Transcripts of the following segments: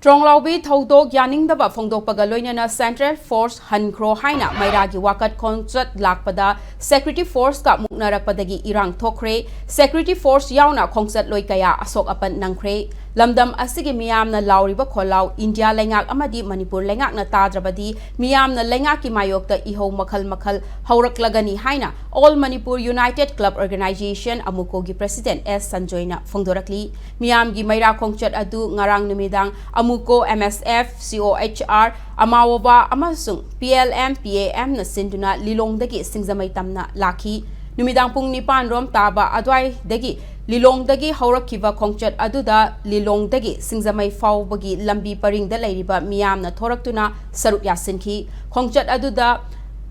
Tronglaubi Thodok Yaningdaba Fongdokpaga Loinana Central Force Hankro Haina Mairagi Wakat Concert Lakpada Security Force Ka Muknarakpadagi Irang Thokre Security Force Yauna Concert Loikaya Asok Apan Nangkre Lamdam Asigi Miyamna Lauriba Kolau India Lengak Amadi Manipur Lengak na Tadrabadi Miyamna Lengaki Mayokta Iho Makal Hauraklagani Haina All Manipur United Club Organization Amukogi President S. Sanjoyna Fongdorakli Miyamgi Maira Concert Adu Ngarang Numidang Amuko MSF COHR Amawaba Amasung PLM PAM na Sinduna Lilongdagi Singjamei Tamna Laki Numidang Pung Nipan Rom Taba Adwai Dagi Lilongdagi Haurakiva Concert Aduda Lilongdagi Singjamei Faubagi Lambi Paring da Lairiba Miyamna Thoraktuna Sarup Yasinki Concert Aduda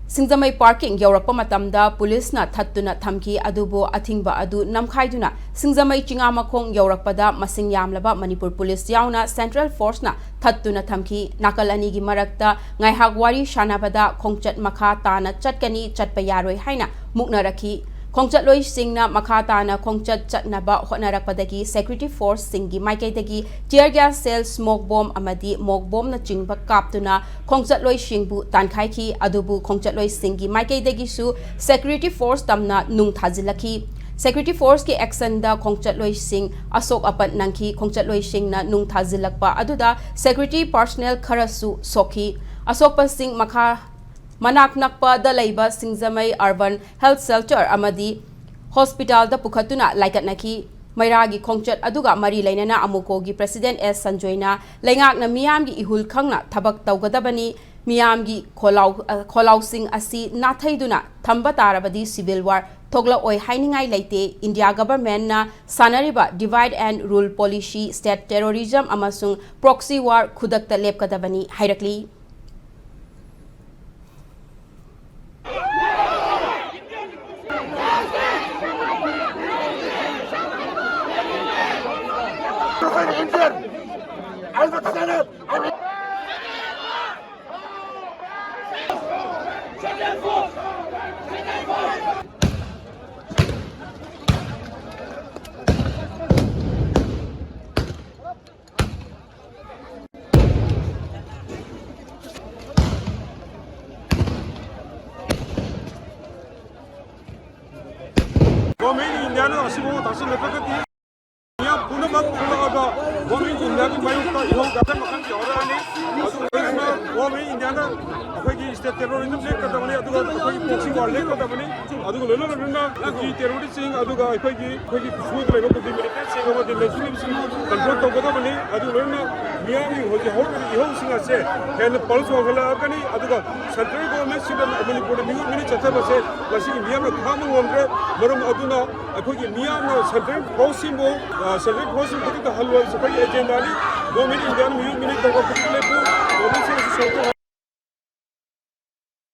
Singjamei Parking Yaurakpa Matamda Police na Thattuna Thamki Adubo Athingba Adu Namkhaiduna Singjamei Chingamakong Yaurakpada Masing Yamlaba Manipur Police Yauna Central Force na Thattuna Thamki Nakal Anigi Marakta Ngaihak Wari Shanabada Khongchat Makha Tana Chatkani Chatpa Yaroi Haina Muknaraki Khongchat Loi Singna Makhatana Khongchat Chatnaba Hotnarakpadagi Security Force Singi Maikaidagi Tear gas cell smoke bomb amadi smoke bomb na chingba kaptuna Khongchat Loi Singbu Tankaiki Adubu Khongchat Loi Singi Maikaidagi su Security Force tamna nung thazilaki Security Force ki action da Khongchat Loi Sing Asok Apat Nangki Khongchat Loi Sing na nung thazilakpa aduda Security personnel kharasu sokhi Asok Pa Sing Makha Manak Nakpa da Laiba Singjamei Urban Health Shelter Amadi Hospital da Pukhatuna Laikat Naki Mairagi Khongchat Aduga Mari Lainana Amukogi President S. Sanjoyna Lengak na Miyamgi Ihul Khangna Thabak Tawgadabani Miyamgi Kholau Sing Asi Nathaiduna Thamba Tarabadi Civil War Thogla Oi Hainingai Laite India government na Sanariba Divide and Rule Policy State Terrorism Amasung Proxy War Khudakta Lepkadabani Hairakli